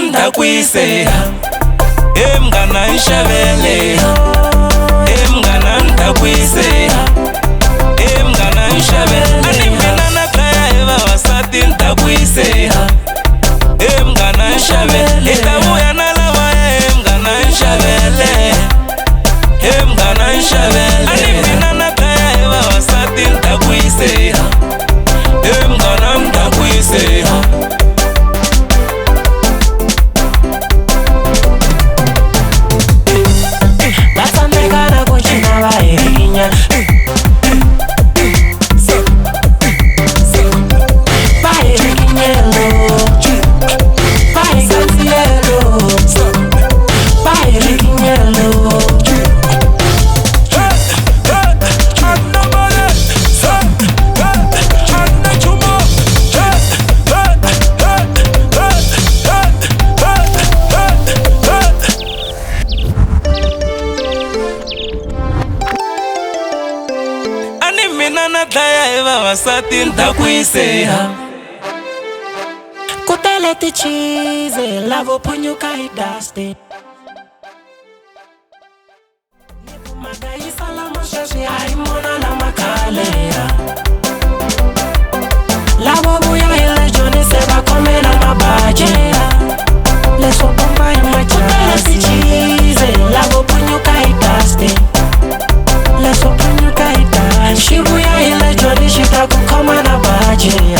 ndakwise mngana nshabele mngana ndakwise mngana nshabele ani mina nakhaya evavasati ndakwise mngana nshabele itavuya na lavaya mngana nshabele mngana nshabele ani mina nakhaya evavasati ndakwise mngana ndakwise mina nakhaya evavasati ndakwise kutele tichize lavo phunyuka idaste magayisa lama shashi ayimona lama khaleya lavo vuya ile joni se va komela mabajeya leswo bomba imajala kutele tichize lavo phunyuka idaste leswo phunyuka idaste shibuya ile joni shita kukhoma na bajeya